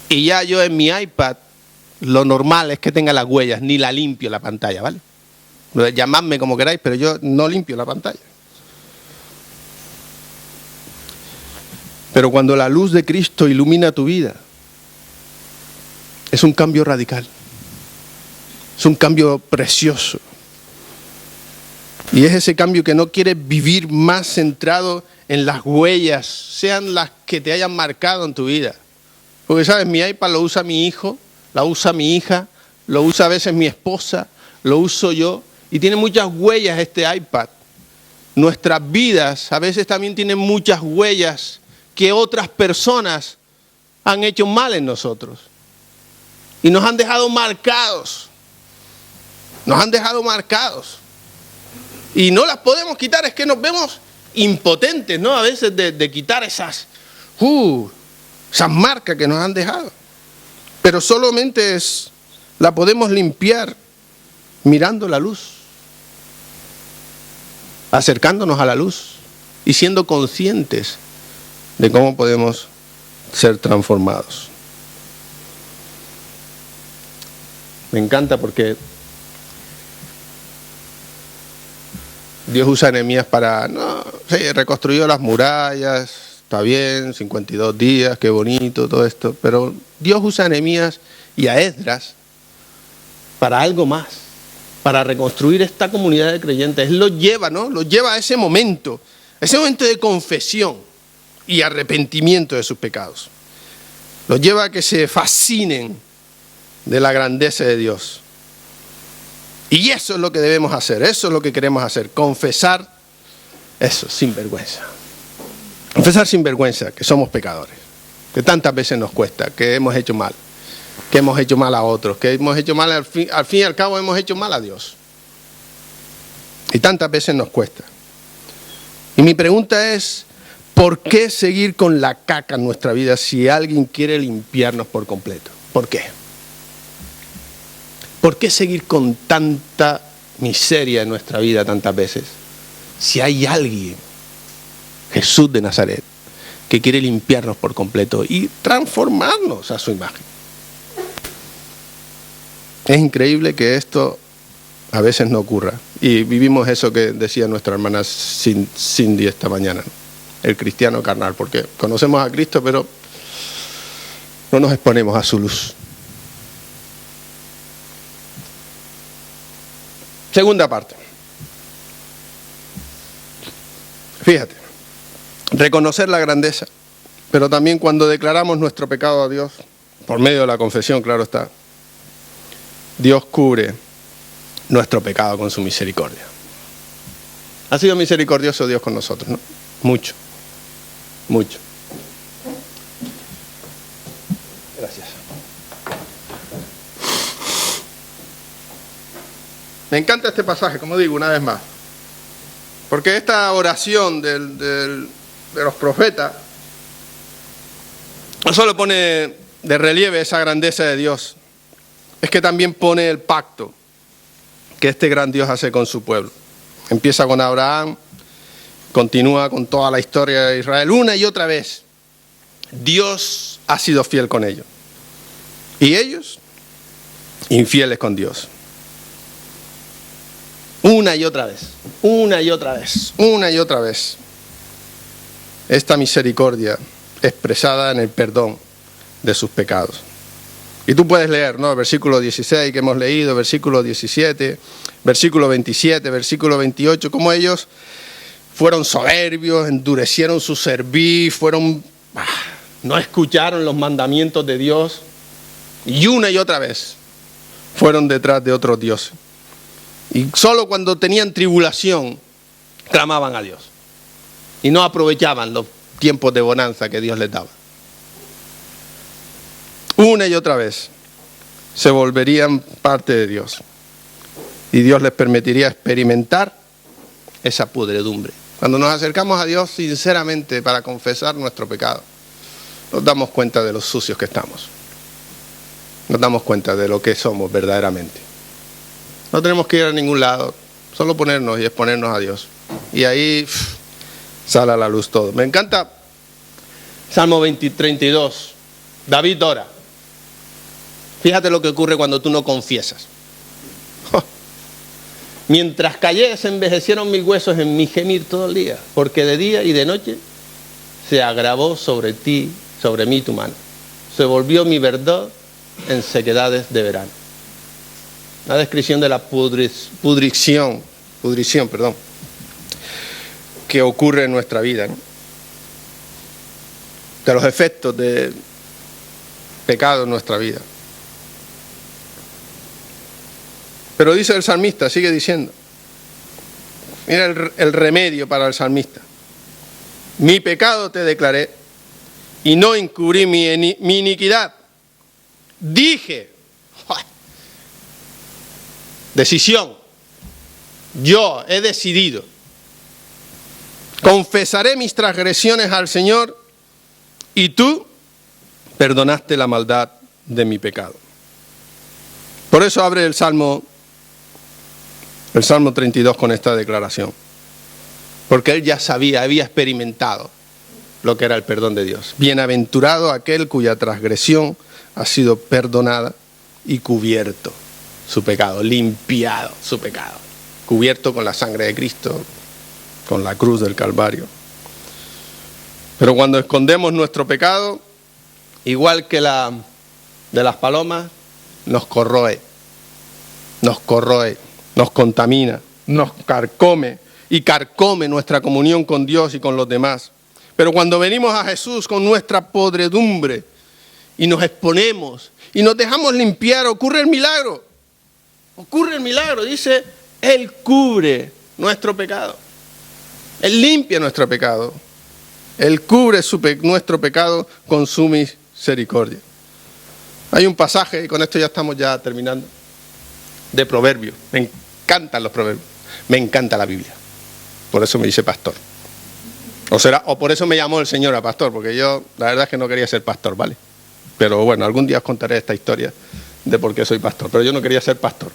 Y ya yo en mi iPad, lo normal es que tenga las huellas, ni la limpio la pantalla, ¿vale? Llamadme como queráis, pero yo no limpio la pantalla. Pero cuando la luz de Cristo ilumina tu vida, es un cambio radical. Es un cambio precioso. Y es ese cambio que no quieres vivir más centrado en las huellas, sean las que te hayan marcado en tu vida. Porque, ¿sabes? Mi iPad lo usa mi hijo, la usa mi hija, lo usa a veces mi esposa, lo uso yo. Y tiene muchas huellas este iPad. Nuestras vidas a veces también tienen muchas huellas que otras personas han hecho mal en nosotros. Y nos han dejado marcados. Nos han dejado marcados. Y no las podemos quitar, es que nos vemos impotentes, ¿no? A veces de quitar esas marcas que nos han dejado. Pero solamente la podemos limpiar mirando la luz, acercándonos a la luz y siendo conscientes de cómo podemos ser transformados. Me encanta porque Dios usa a Nehemías reconstruyó las murallas, está bien, 52 días, qué bonito todo esto, pero Dios usa a Nehemías y a Esdras para algo más, para reconstruir esta comunidad de creyentes. Él los lleva, ¿no? Los lleva a ese momento de confesión y arrepentimiento de sus pecados. Los lleva a que se fascinen de la grandeza de Dios. Y eso es lo que debemos hacer, eso es lo que queremos hacer, confesar eso sin vergüenza. Confesar sin vergüenza que somos pecadores, que tantas veces nos cuesta, que hemos hecho mal a otros, que hemos hecho mal, al fin y al cabo hemos hecho mal a Dios. Y tantas veces nos cuesta. Y mi pregunta es, ¿por qué seguir con la caca en nuestra vida si alguien quiere limpiarnos por completo? ¿Por qué? ¿Por qué seguir con tanta miseria en nuestra vida tantas veces si hay alguien, Jesús de Nazaret, que quiere limpiarnos por completo y transformarnos a su imagen? Es increíble que esto a veces no ocurra. Y vivimos eso que decía nuestra hermana Cindy esta mañana, ¿no? El cristiano carnal, porque conocemos a Cristo, pero no nos exponemos a su luz. Segunda parte. Fíjate, reconocer la grandeza, pero también cuando declaramos nuestro pecado a Dios, por medio de la confesión, claro está, Dios cubre nuestro pecado con su misericordia. Ha sido misericordioso Dios con nosotros, ¿no? Mucho, mucho. Gracias. Me encanta este pasaje, como digo, una vez más. Porque esta oración de los profetas no solo pone de relieve esa grandeza de Dios, es que también pone el pacto que este gran Dios hace con su pueblo. Empieza con Abraham, continúa con toda la historia de Israel. Una y otra vez, Dios ha sido fiel con ellos. Y ellos, infieles con Dios. Una y otra vez, una y otra vez, una y otra vez. Esta misericordia expresada en el perdón de sus pecados. Y tú puedes leer, ¿no? Versículo 16 que hemos leído, versículo 17, versículo 27, versículo 28, cómo ellos fueron soberbios, endurecieron su cerviz, no escucharon los mandamientos de Dios y una y otra vez fueron detrás de otros dioses. Y solo cuando tenían tribulación clamaban a Dios y no aprovechaban los tiempos de bonanza que Dios les daba. Una y otra vez se volverían parte de Dios y Dios les permitiría experimentar esa pudredumbre. Cuando nos acercamos a Dios sinceramente para confesar nuestro pecado, nos damos cuenta de lo sucios que estamos. Nos damos cuenta de lo que somos verdaderamente. No tenemos que ir a ningún lado, solo ponernos y exponernos a Dios. Y ahí sale a la luz todo. Me encanta Salmo 32. David ora. Fíjate lo que ocurre cuando tú no confiesas. Mientras callé, se envejecieron mis huesos en mi gemir todo el día, porque de día y de noche se agravó sobre ti, sobre mí tu mano. Se volvió mi verdor en sequedades de verano. Una descripción de la pudrición, que ocurre en nuestra vida, ¿no? De los efectos de pecado en nuestra vida. Pero dice el salmista, sigue diciendo, mira el remedio para el salmista. Mi pecado te declaré y no encubrí mi iniquidad. Dije, decisión, yo he decidido, confesaré mis transgresiones al Señor y tú perdonaste la maldad de mi pecado. Por eso abre el Salmo 32 con esta declaración. Porque él ya sabía, había experimentado lo que era el perdón de Dios. Bienaventurado aquel cuya transgresión ha sido perdonada y cubierto su pecado, limpiado su pecado. Cubierto con la sangre de Cristo, con la cruz del Calvario. Pero cuando escondemos nuestro pecado, igual que la de las palomas, nos corroe, nos contamina, nos carcome y carcome nuestra comunión con Dios y con los demás. Pero cuando venimos a Jesús con nuestra podredumbre y nos exponemos y nos dejamos limpiar, ocurre el milagro. Ocurre el milagro, dice, Él cubre nuestro pecado. Él limpia nuestro pecado. Él cubre nuestro pecado con su misericordia. Hay un pasaje, y con esto ya estamos terminando, de Proverbios. Me encantan los proverbios. Me encanta la Biblia. Por eso me hice pastor. O por eso me llamó el Señor a pastor, porque yo la verdad es que no quería ser pastor, ¿vale? Pero bueno, algún día os contaré esta historia de por qué soy pastor. Pero yo no quería ser pastor.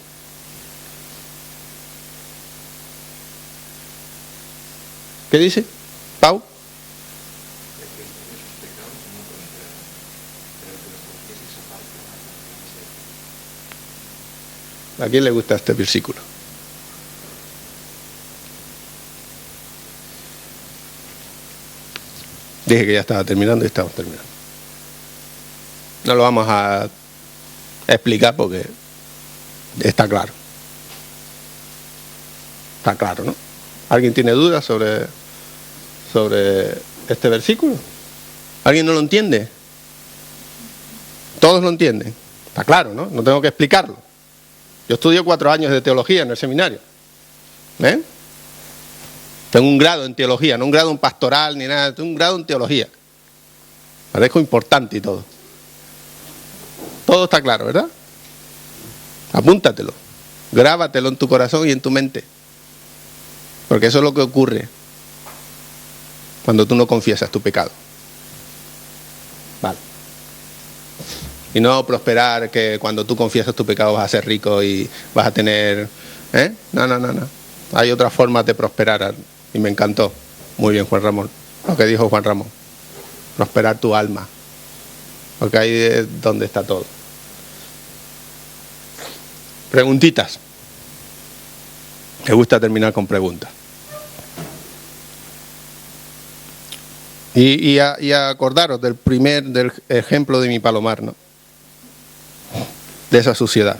¿Qué dice? ¿Pau? ¿A quién le gusta este versículo? Dije que ya estaba terminando y estamos terminando. No lo vamos a explicar porque está claro. Está claro, ¿no? ¿Alguien tiene dudas sobre este versículo? ¿Alguien no lo entiende? ¿Todos lo entienden? Está claro, ¿no? No tengo que explicarlo. Yo estudio 4 años de teología en el seminario. Tengo un grado en teología, no un grado en pastoral ni nada, tengo un grado en teología. Parezco importante y todo. Todo está claro, ¿verdad? Apúntatelo, grábatelo en tu corazón y en tu mente. Porque eso es lo que ocurre cuando tú no confiesas tu pecado. Vale. Y no prosperar que cuando tú confiesas tu pecado vas a ser rico y vas a tener... No. Hay otras formas de prosperar y me encantó. Muy bien, Juan Ramón. Lo que dijo Juan Ramón. Prosperar tu alma. Porque ahí es donde está todo. Preguntitas. Me gusta terminar con preguntas. Y acordaros del ejemplo de mi palomar, ¿no? De esa suciedad.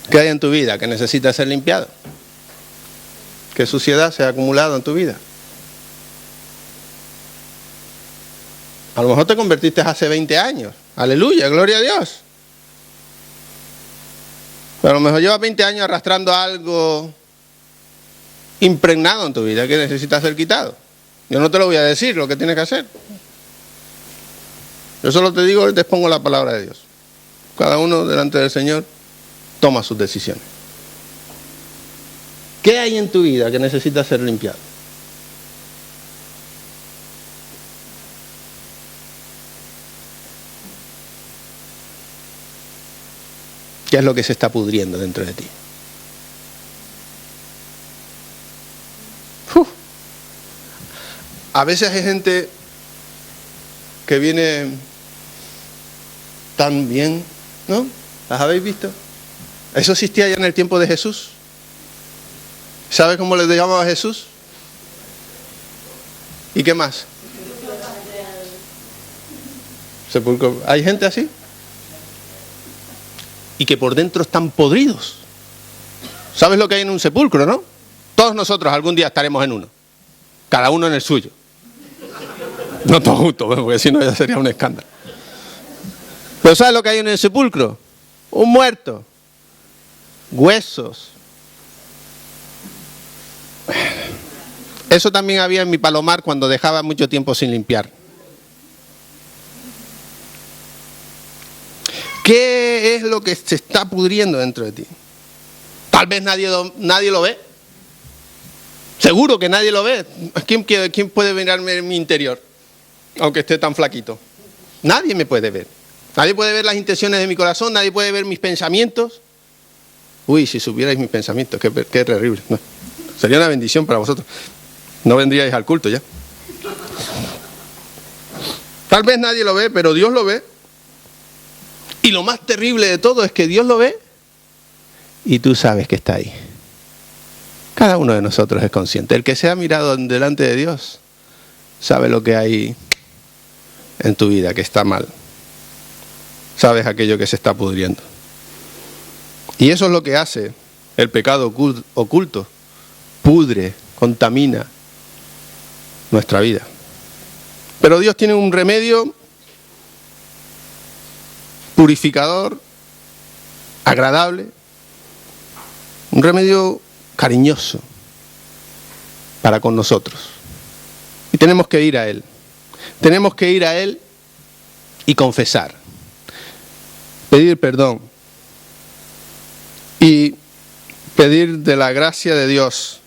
¿Qué hay en tu vida que necesita ser limpiado? ¿Qué suciedad se ha acumulado en tu vida? A lo mejor te convertiste hace 20 años. Aleluya, gloria a Dios. Pero a lo mejor llevas 20 años arrastrando algo impregnado en tu vida que necesita ser quitado. Yo no te lo voy a decir lo que tienes que hacer. Yo solo te digo y te expongo la palabra de Dios. Cada uno delante del Señor toma sus decisiones. ¿Qué hay en tu vida que necesita ser limpiado? ¿Qué es lo que se está pudriendo dentro de ti? A veces hay gente que viene tan bien, ¿no? ¿Las habéis visto? Eso existía ya en el tiempo de Jesús. ¿Sabes cómo le llamaba a Jesús? ¿Y qué más? Sepulcro. ¿Hay gente así? Y que por dentro están podridos. ¿Sabes lo que hay en un sepulcro, no? Todos nosotros algún día estaremos en uno. Cada uno en el suyo. No todos juntos, porque si no ya sería un escándalo. Pero ¿sabes lo que hay en el sepulcro? Un muerto. Huesos. Eso también había en mi palomar cuando dejaba mucho tiempo sin limpiar. ¿Qué es lo que se está pudriendo dentro de ti? Tal vez nadie lo ve. Seguro que nadie lo ve. ¿Quién puede mirarme en mi interior? Aunque esté tan flaquito. Nadie me puede ver. Nadie puede ver las intenciones de mi corazón. Nadie puede ver mis pensamientos. Uy, si supierais mis pensamientos, qué terrible. No. Sería una bendición para vosotros. No vendríais al culto ya. Tal vez nadie lo ve, pero Dios lo ve. Y lo más terrible de todo es que Dios lo ve y tú sabes que está ahí. Cada uno de nosotros es consciente. El que se ha mirado delante de Dios sabe lo que hay en tu vida que está mal. Sabes aquello que se está pudriendo. Y eso es lo que hace el pecado oculto. Pudre, contamina nuestra vida. Pero Dios tiene un remedio purificador, agradable, un remedio cariñoso para con nosotros. Y tenemos que ir a Él. Tenemos que ir a Él y confesar, pedir perdón y pedir de la gracia de Dios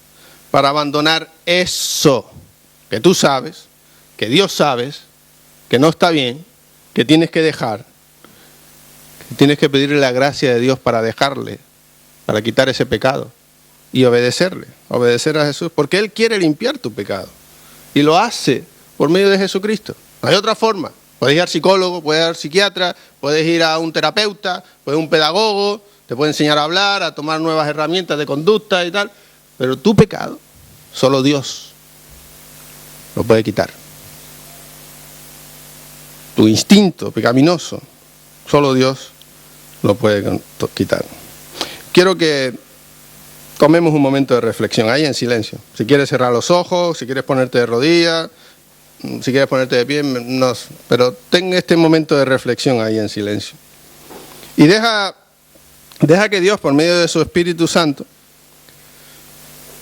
para abandonar eso que tú sabes, que Dios sabes, que no está bien, que tienes que dejar, que tienes que pedirle la gracia de Dios para dejarle, para quitar ese pecado y obedecerle, obedecer a Jesús, porque Él quiere limpiar tu pecado y lo hace por medio de Jesucristo. No hay otra forma. Puedes ir al psicólogo, puedes ir al psiquiatra, puedes ir a un terapeuta, puedes ir a un pedagogo, te puede enseñar a hablar, a tomar nuevas herramientas de conducta y tal, pero tu pecado, solo Dios lo puede quitar. Tu instinto pecaminoso, solo Dios lo puede quitar. Quiero que tomemos un momento de reflexión, ahí en silencio. Si quieres cerrar los ojos, si quieres ponerte de rodillas, si quieres ponerte de pie, no, pero ten este momento de reflexión ahí en silencio. Y deja que Dios, por medio de su Espíritu Santo,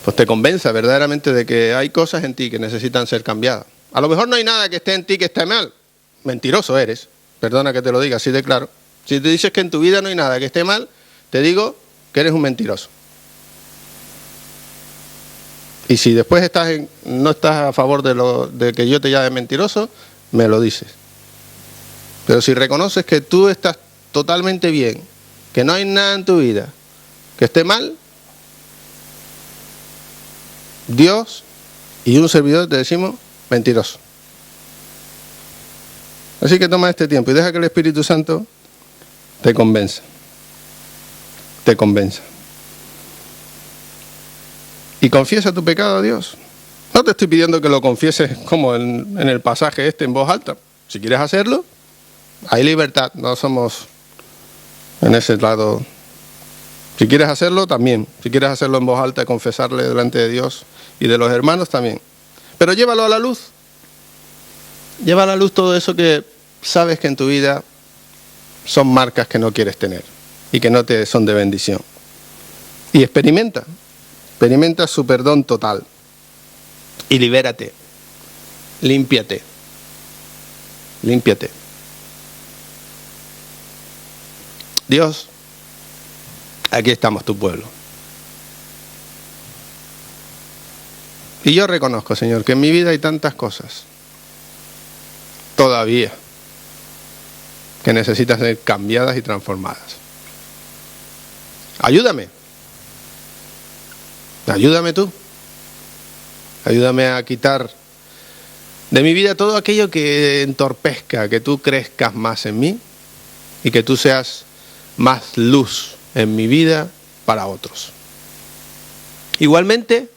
pues te convenza verdaderamente de que hay cosas en ti que necesitan ser cambiadas. A lo mejor no hay nada que esté en ti que esté mal. Mentiroso eres, perdona que te lo diga así de claro. Si te dices que en tu vida no hay nada que esté mal, te digo que eres un mentiroso. Y si después no estás a favor de que yo te llame mentiroso, me lo dices. Pero si reconoces que tú estás totalmente bien, que no hay nada en tu vida que esté mal, Dios y un servidor te decimos mentiroso. Así que toma este tiempo y deja que el Espíritu Santo te convenza. Te convenza. Y confiesa tu pecado a Dios. No te estoy pidiendo que lo confieses como en el pasaje en voz alta. Si quieres hacerlo, hay libertad. No somos en ese lado. Si quieres hacerlo, también. Si quieres hacerlo en voz alta, confesarle delante de Dios y de los hermanos, también. Pero llévalo a la luz. Lleva a la luz todo eso que sabes que en tu vida son marcas que no quieres tener y que no te son de bendición. Y experimenta su perdón total y libérate, límpiate. Dios, aquí estamos, tu pueblo. Y yo reconozco, Señor, que en mi vida hay tantas cosas todavía que necesitan ser cambiadas y transformadas. Ayúdame tú. Ayúdame a quitar de mi vida todo aquello que entorpezca, que tú crezcas más en mí y que tú seas más luz en mi vida para otros. Igualmente,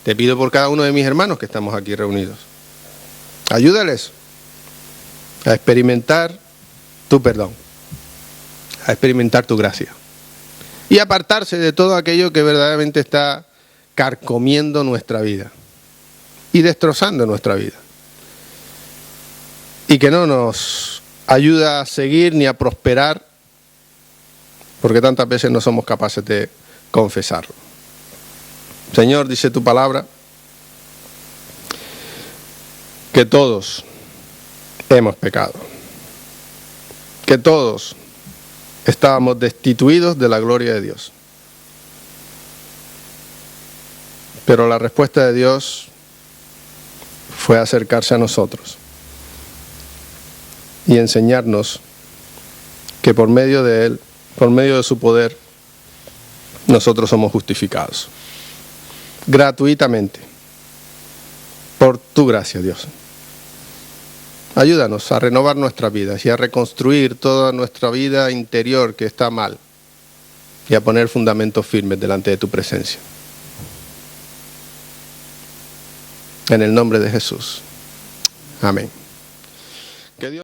te pido por cada uno de mis hermanos que estamos aquí reunidos. Ayúdales a experimentar tu perdón, a experimentar tu gracia y apartarse de todo aquello que verdaderamente está carcomiendo nuestra vida y destrozando nuestra vida y que no nos ayuda a seguir ni a prosperar porque tantas veces no somos capaces de confesarlo. Señor, dice tu palabra que todos hemos pecado, que todos estábamos destituidos de la gloria de Dios. Pero la respuesta de Dios fue acercarse a nosotros y enseñarnos que por medio de Él, por medio de su poder, nosotros somos justificados. Gratuitamente. Por tu gracia, Dios. Ayúdanos a renovar nuestras vidas y a reconstruir toda nuestra vida interior que está mal y a poner fundamentos firmes delante de tu presencia. En el nombre de Jesús. Amén. Que Dios